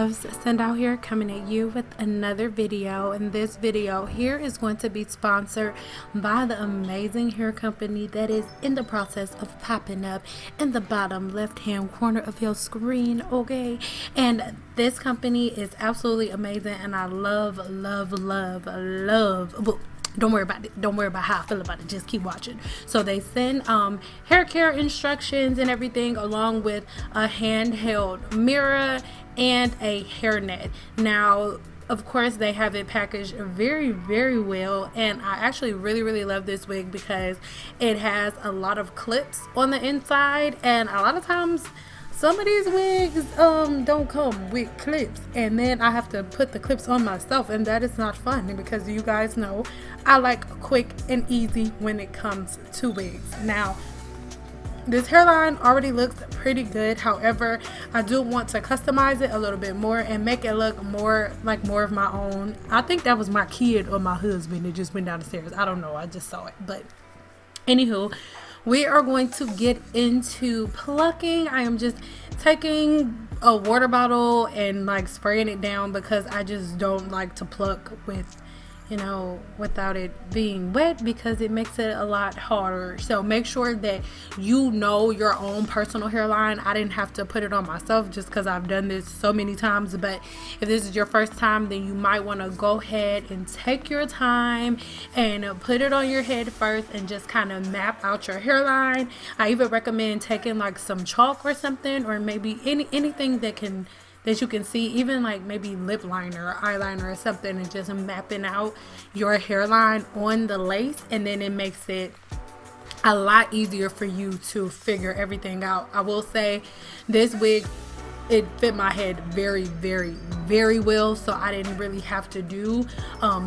loves, Tinashe here, coming at you with another video. And this video here is going to be sponsored by the amazing hair company that is in the process of popping up in the bottom left hand corner of your screen, okay? And this company is absolutely amazing, and I love. Don't worry about it. Don't worry about how I feel about it. Just keep watching. So they send hair care instructions and everything, along with a handheld mirror and a hairnet. Now, of course, they have it packaged very well, and I actually really love this wig because it has a lot of clips on the inside, and a lot of times some of these wigs don't come with clips, and then I have to put the clips on myself, and that is not fun because you guys know I like quick and easy when it comes to wigs. Now, this hairline already looks pretty good. However, I do want to customize it a little bit more and make it look more like more of my own. I think that was my kid or my husband that just went down the stairs. I don't know. I just saw it. But anywho, we are going to get into plucking. I am just taking a water bottle and like spraying it down because I just don't like to pluck with, you know, without it being wet, because it makes it a lot harder. So make sure that you know your own personal hairline. I didn't have to put it on myself just because I've done this so many times, but if this is your first time, then you might want to go ahead and take your time and put it on your head first and just kind of map out your hairline. I even recommend taking like some chalk or something, or maybe anything that you can see, even like maybe lip liner or eyeliner or something, and just mapping out your hairline on the lace, and then it makes it a lot easier for you to figure everything out. I will say this wig, it fit my head very well, so I didn't really have to do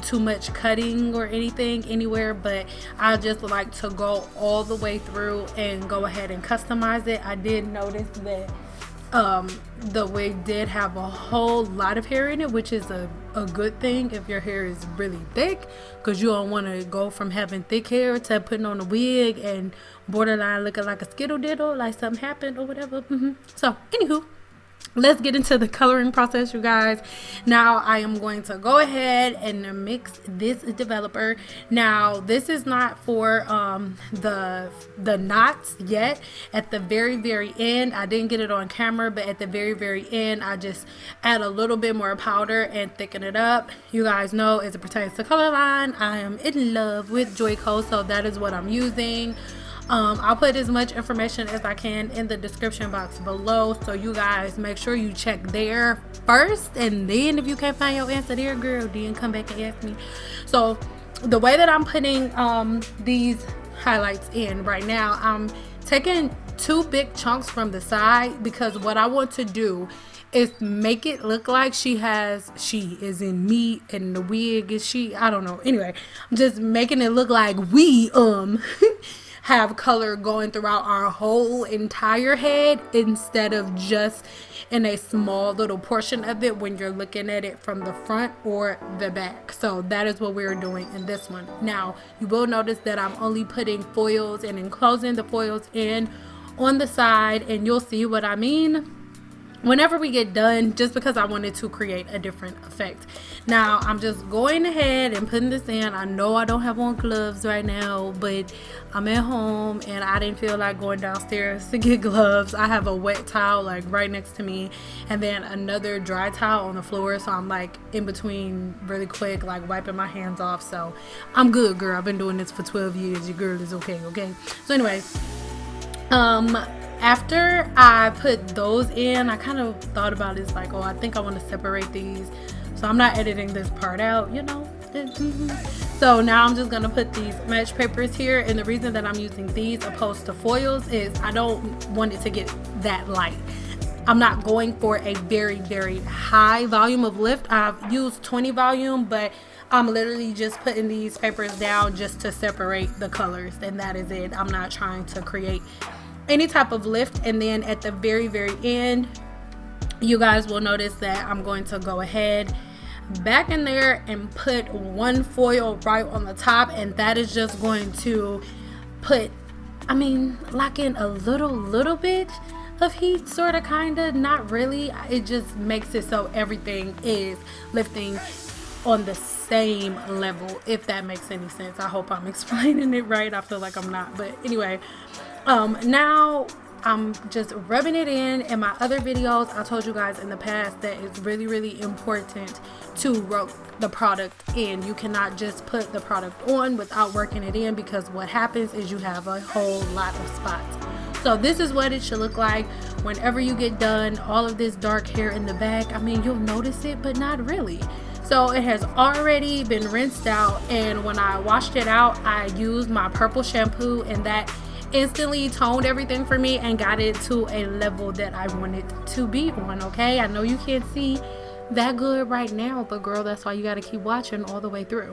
too much cutting or anything anywhere, but I just like to go all the way through and go ahead and customize it. I did notice that the wig did have a whole lot of hair in it, which is a good thing if your hair is really thick, because you don't want to go from having thick hair to putting on a wig and borderline looking like a skittle diddle, like something happened or whatever. So anywho, let's get into the coloring process, you guys. Now I am going to go ahead and mix this developer. Now this is not for the knots yet. At the very end, I didn't get it on camera, but at the very end, I just add a little bit more powder and thicken it up. You guys know, as it pertains to color line, I am in love with Joico, so that is what I'm using. I'll put as much information as I can in the description box below, so you guys make sure you check there first, and then if you can't find your answer there, girl, then come back and ask me. So the way that I'm putting these highlights in right now, I'm taking two big chunks from the side, because what I want to do is make it look like she is in me, and the wig is she. I don't know. Anyway, I'm just making it look like we have color going throughout our whole entire head, instead of just in a small little portion of it when you're looking at it from the front or the back. So that is what we're doing in this one. Now you will notice that I'm only putting foils and enclosing the foils in on the side, and you'll see what I mean whenever we get done, just because I wanted to create a different effect. Now I'm just going ahead and putting this in. I know I don't have on gloves right now, but I'm at home and I didn't feel like going downstairs to get gloves. I have a wet towel like right next to me, and then another dry towel on the floor, so I'm like in between really quick, like wiping my hands off. So I'm good, girl. I've been doing this for 12 years. Your girl is okay. So anyway, after I put those in, I kind of thought about it. It's like, oh, I think I want to separate these, so I'm not editing this part out, you know. So now I'm just gonna put these mesh papers here, and the reason that I'm using these opposed to foils is I don't want it to get that light. I'm not going for a very high volume of lift. I've used 20 volume, but I'm literally just putting these papers down just to separate the colors, and that is it. I'm not trying to create any type of lift. And then at the very end, you guys will notice that I'm going to go ahead back in there and put one foil right on the top, and that is just going to lock in a little bit of heat, sort of, kind of, not really. It just makes it so everything is lifting on the same level, if that makes any sense. I hope I'm explaining it right. I feel like I'm not, but anyway, now I'm just rubbing it in my other videos. I told you guys in the past that it's really, really important to rub the product in. You cannot just put the product on without working it in, because what happens is you have a whole lot of spots. So this is what it should look like whenever you get done. All of this dark hair in the back, I mean, you'll notice it, but not really. So it has already been rinsed out, and when I washed it out, I used my purple shampoo, and that instantly toned everything for me and got it to a level that I wanted to be on. Okay, I know you can't see that good right now, but girl, that's why you got to keep watching all the way through.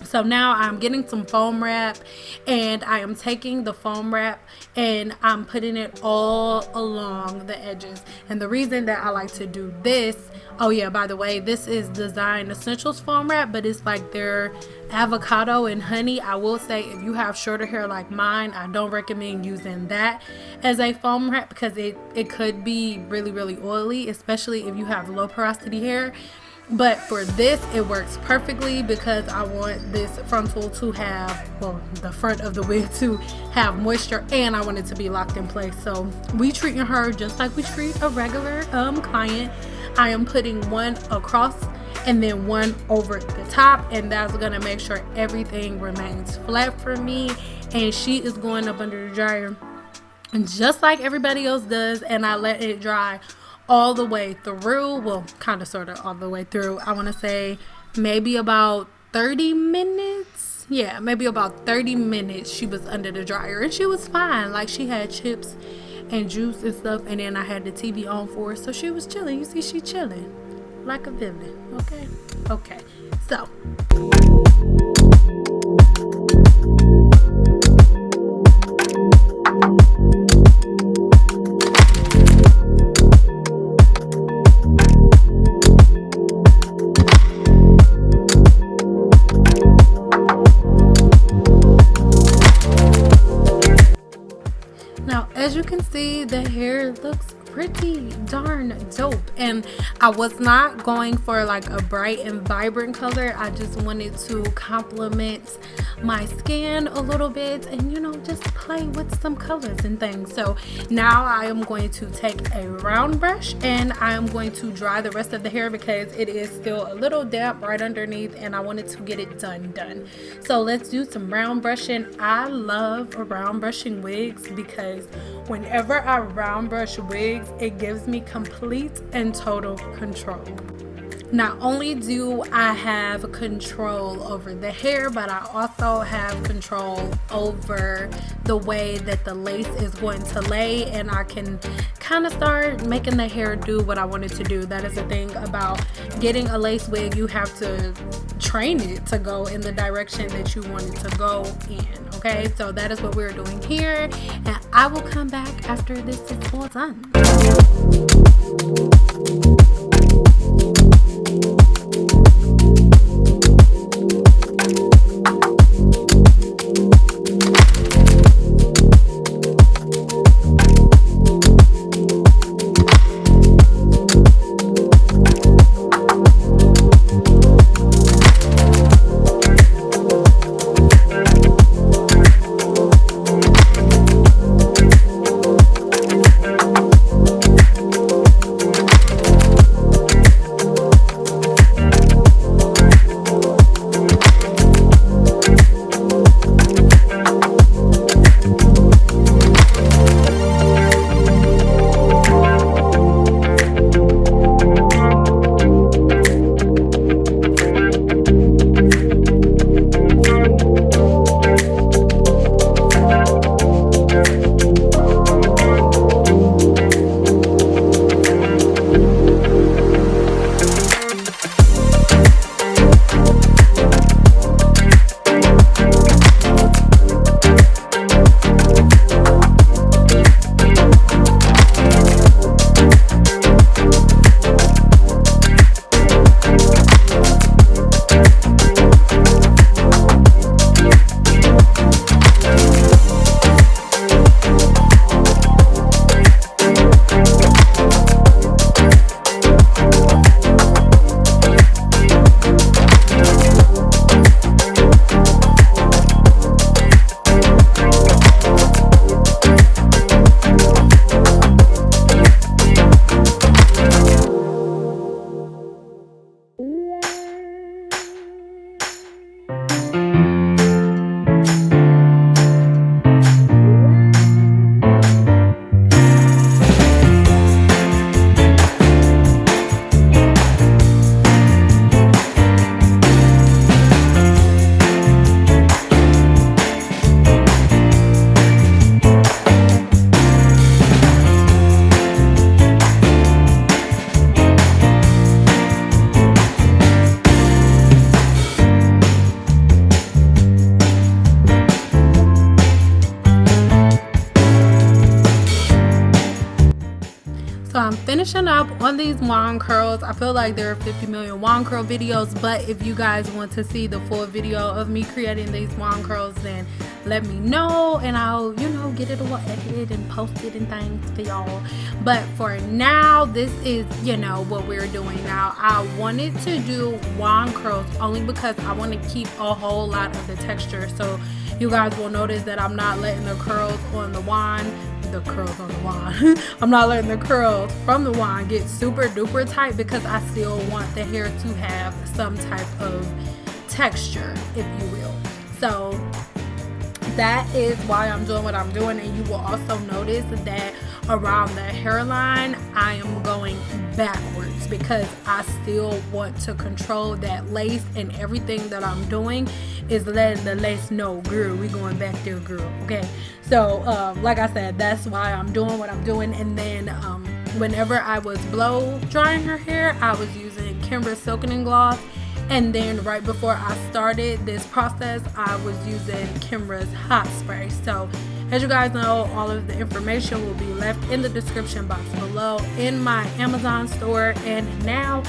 So now I'm getting some foam wrap, and I am taking the foam wrap and I'm putting it all along the edges. And the reason that I like to do this, oh yeah, by the way, this is Design Essentials foam wrap, but it's like their avocado and honey. I will say, if you have shorter hair like mine, I don't recommend using that as a foam wrap, because it could be really, really oily, especially if you have low porosity hair. But for this, it works perfectly, because I want this frontal to have, well, the front of the wig to have moisture, and I want it to be locked in place. So we treating her just like we treat a regular client. I am putting one across and then one over the top, and that's gonna make sure everything remains flat for me. And she is going up under the dryer just like everybody else does, and I let it dry all the way through. Well, kind of, sort of all the way through. I want to say maybe about 30 minutes. Yeah, maybe about 30 minutes she was under the dryer, and she was fine. Like, she had chips and juice and stuff, and then I had the TV on for her, so she was chilling. You see, she chilling like a villain. Okay, so as you can see, the hair looks pretty darn dope, and I was not going for like a bright and vibrant color. I just wanted to complement my skin a little bit and, you know, just play with some colors and things. So now I am going to take a round brush and I am going to dry the rest of the hair, because it is still a little damp right underneath and I wanted to get it done. So let's do some round brushing. I love round brushing wigs, because whenever I round brush wigs, it gives me complete and total control. Not only do I have control over the hair, but I also have control over the way that the lace is going to lay, and I can kind of start making the hair do what I want it to do. That is the thing about getting a lace wig. You have to train it to go in the direction that you want it to go in. Okay, so that is what we're doing here, and I will come back after this is all done. finishing up on these wand curls. I feel like there are 50 million wand curl videos, but if you guys want to see the full video of me creating these wand curls, then let me know and I'll, you know, get it all edited and posted and things for y'all. But for now, this is, you know, what we're doing now. I wanted to do wand curls only because I want to keep a whole lot of the texture, so you guys will notice that I'm not letting the curls on the wand, I'm not letting the curls from the wand get super duper tight because I still want the hair to have some type of texture, if you will. So that is why I'm doing what I'm doing. And you will also notice that around the hairline I am going backwards because I still want to control that lace, and everything that I'm doing is letting the lace know, girl, we going back there, girl. Okay, so like I said, that's why I'm doing what I'm doing. And then whenever I was blow drying her hair, I was using Kimbra's Silkening Gloss. And then right before I started this process, I was using Kimbra's Hot Spray. So as you guys know, all of the information will be left in the description box below in my Amazon store. And now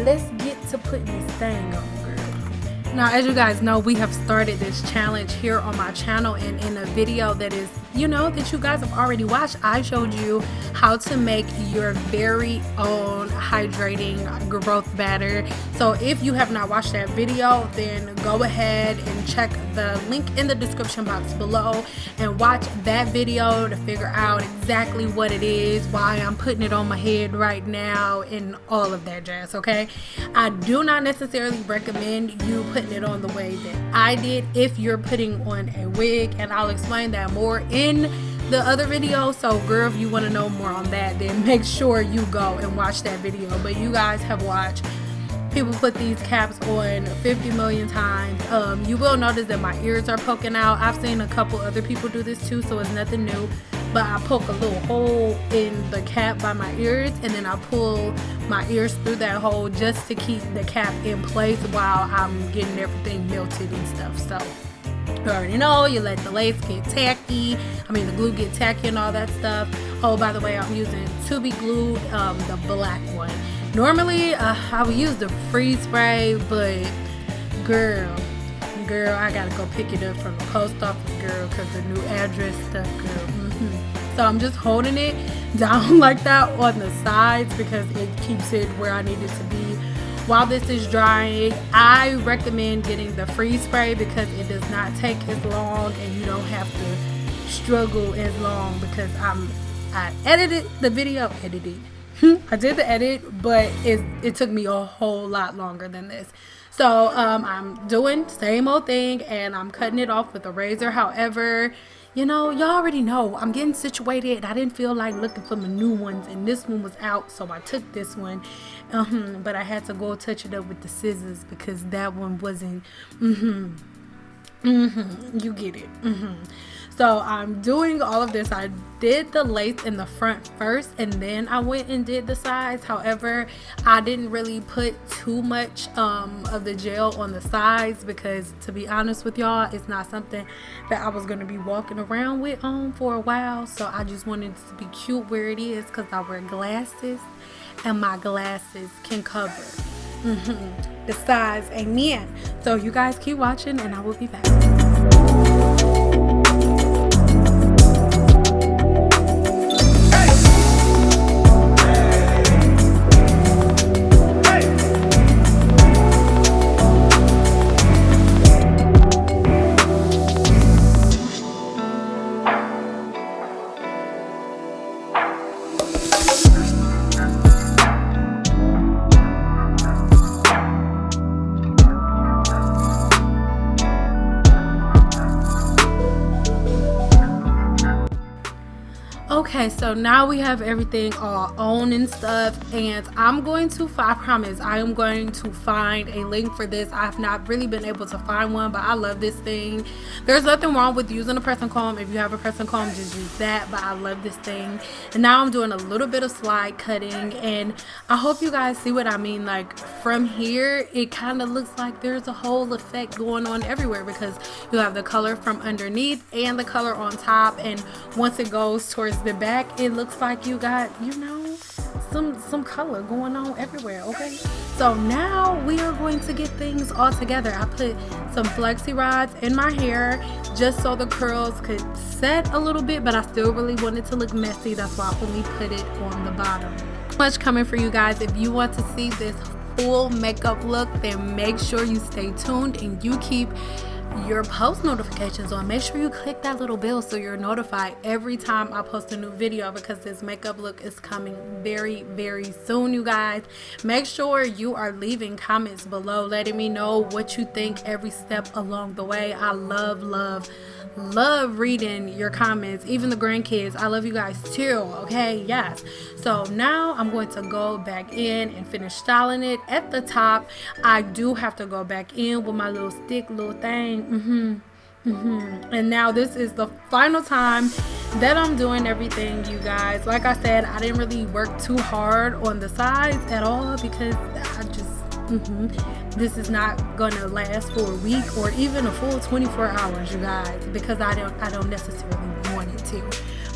let's get to putting this thing on, girl. Now, as you guys know, we have started this challenge here on my channel, and in a video that is, you know, that you guys have already watched, I showed you how to make your very own hydrating growth batter. So if you have not watched that video, then go ahead and check the link in the description box below and watch that video to figure out exactly what it is, why I'm putting it on my head right now, and all of that jazz. Okay, I do not necessarily recommend you putting it on the way that I did if you're putting on a wig, and I'll explain that more in the other video. So girl, if you want to know more on that, then make sure you go and watch that video. But you guys have watched people put these caps on 50 million times. You will notice that my ears are poking out. I've seen a couple other people do this too, so it's nothing new. But I poke a little hole in the cap by my ears, and then I pull my ears through that hole just to keep the cap in place while I'm getting everything melted and stuff. So you already know, you let the lace get tacky, the glue get tacky and all that stuff. Oh, by the way, I'm using To Be Glued, the black one. Normally I would use the freeze spray, but girl, I gotta go pick it up from the post office, girl, because the new address stuff, girl. So I'm just holding it down like that on the sides because it keeps it where I need it to be. While this is drying, I recommend getting the freeze spray because it does not take as long and you don't have to struggle as long, because I edited the video, I did the edit, but it took me a whole lot longer than this. So I'm doing same old thing, and I'm cutting it off with a razor. However, you know, y'all already know I'm getting situated. I didn't feel like looking for my new ones, and this one was out, so I took this one. But I had to go touch it up with the scissors because that one wasn't. You get it. So I'm doing all of this. I did the lace in the front first, and then I went and did the sides. However, I didn't really put too much of the gel on the sides because, to be honest with y'all, it's not something that I was going to be walking around with on for a while. So I just wanted it to be cute where it is because I wear glasses, and my glasses can cover the sides. Amen. So you guys keep watching, and I will be back. Okay, so now we have everything all on and stuff, and I'm going to, I promise, I am going to find a link for this. I've not really been able to find one, but I love this thing. There's nothing wrong with using a pressing comb. If you have a pressing comb, just use that, but I love this thing. And now I'm doing a little bit of slide cutting, and I hope you guys see what I mean. Like, from here, it kind of looks like there's a whole effect going on everywhere because you have the color from underneath and the color on top, and once it goes towards the back, it looks like you got, you know, some color going on everywhere, okay? So now we are going to get things all together. I put some flexi rods in my hair just so the curls could set a little bit, but I still really wanted to look messy. That's why I only put it on the bottom. Much coming for you guys. If you want to see this full makeup look, then make sure you stay tuned and you keep your post notifications on. Make sure you click that little bell so you're notified every time I post a new video, because this makeup look is coming very, very soon, you guys. Make sure you are leaving comments below letting me know what you think every step along the way. I love reading your comments, even the grandkids. I love you guys too, okay? Yes. So now I'm going to go back in and finish styling it. At the top, I do have to go back in with my little stick little thing. And now this is the final time that I'm doing everything, you guys. Like I said, I didn't really work too hard on the sides at all, because I just this is not gonna last for a week or even a full 24 hours, you guys, because I don't necessarily want it to.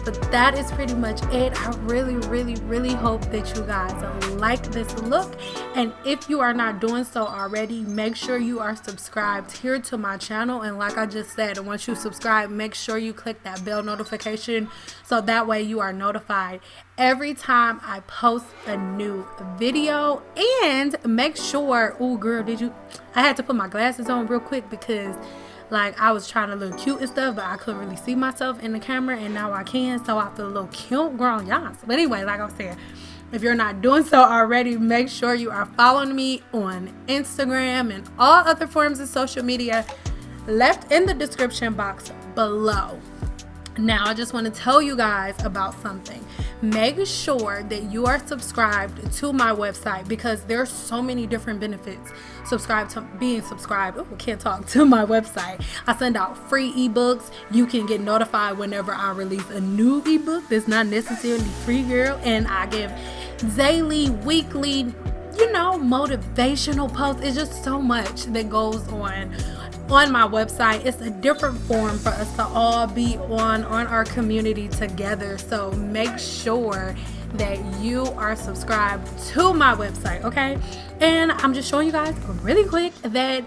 But that is pretty much it. I really hope that you guys like this look, and if you are not doing so already, make sure you are subscribed here to my channel. And like I just said, once you subscribe, make sure you click that bell notification so that way you are notified every time I post a new video. And make sure, oh girl, I had to put my glasses on real quick because like I was trying to look cute and stuff, but I couldn't really see myself in the camera, and now I can, so I feel a little cute, girl, yes. But anyway, like I was saying, if you're not doing so already, make sure you are following me on Instagram and all other forms of social media left in the description box below. Now, I just want to tell you guys about something. Make sure that you are subscribed to my website, because there's so many different benefits being subscribed. Oh, can't talk to my website. I send out free ebooks. You can get notified whenever I release a new ebook that's not necessarily free, girl. And I give daily, weekly, motivational posts. It's just so much that goes on my website. It's a different form for us to all be on our community together. So make sure that you are subscribed to my website, okay? And I'm just showing you guys really quick that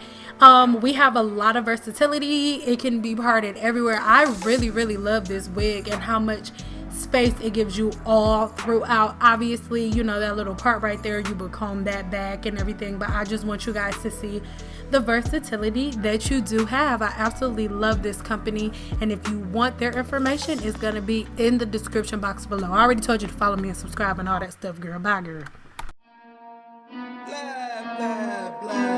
we have a lot of versatility. It can be parted everywhere. I really love this wig and how much space it gives you all throughout. Obviously, that little part right there, you would comb that back and everything, but I just want you guys to see the versatility that you do have. I absolutely love this company, and if you want their information, it's gonna be in the description box below. I already told you to follow me and subscribe and all that stuff, girl. Bye, girl. Blah, blah, blah.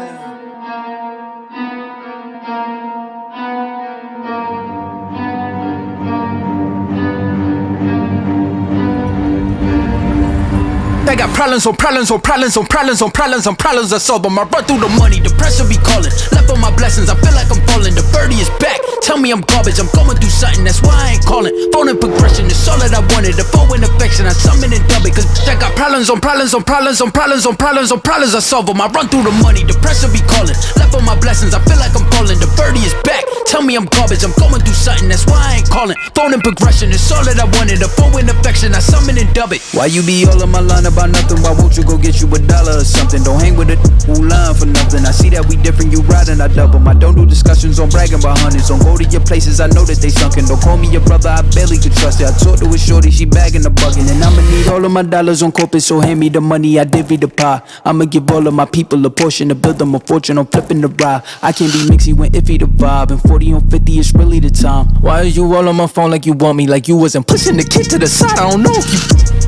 I got problems on problems on problems on problems on problems on problems I solve them. I run through the money, the pressure be calling. Left on my blessings, I feel like I'm falling. The birdie is back, tell me I'm garbage. I'm going through something, that's why I ain't calling. Phone and progression, it's all that I wanted. The phone in affection, I summon and dub it. Cause I got problems on problems on problems on problems on problems on problems I solve them. I run through the money, the pressure be calling. Left on my blessings, I feel like I'm falling. The birdie is back, tell me I'm garbage. I'm going through something, that's why I ain't calling. Phone and progression, it's all that I wanted. The phone in affection, I summon and dub it. Why you be all on my line about nothing? Why won't you go get you $1 or something? Don't hang with a who line for nothing. I see that we different, you riding, I double. I don't do discussions on bragging about hundreds. Don't go to your places, I know that they sunken. Don't call me your brother, I barely could trust it. I talked to a shorty, she bagging the bugging. And I'ma need all of my dollars on corporate, so hand me the money, I divvy the pie. I'ma give all of my people a portion to build them a fortune on flipping the ride. I can't be mixy when iffy the vibe, and 40 on 50 is really the time. Why are you all on my phone like you want me, like you wasn't pushing the kid to the side? I don't know if you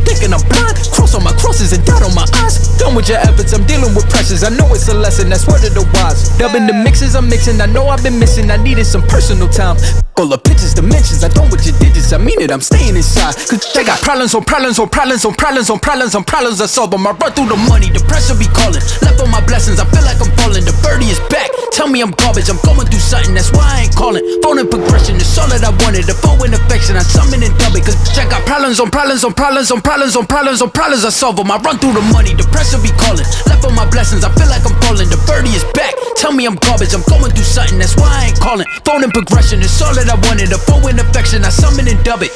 thinking I'm blind. Cross on my crosses and dot on my eyes. Done with your efforts, I'm dealing with pressures. I know it's a lesson, that's word of the wise. Dubbing the mixes I'm mixing, I know I've been missing. I needed some personal time. Full of pictures, dimensions, I don't with your digits. I mean it, I'm staying inside. Cause I got problems on problems on problems on problems on problems on problems I solve them. I run through the money, the pressure be calling. Left on my blessings, I feel like I'm falling. The birdie is back, tell me I'm garbage. I'm going through something, that's why I ain't calling. Phone and progression, it's all that I wanted. The phone in affection, I summon and dub it. Cause I got problems on problems on problems on problems on problems on problems I solve them. I run through the money, the pressure be calling. Left on my blessings, I feel like I'm falling. The birdie is back, tell me I'm garbage. I'm going through something, that's why I ain't calling. Phone and progression, it's all that I wanted. The phone in affection, I summon and dub it.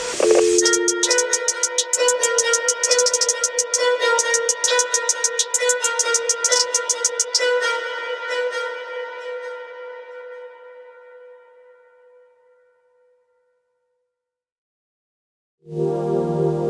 you.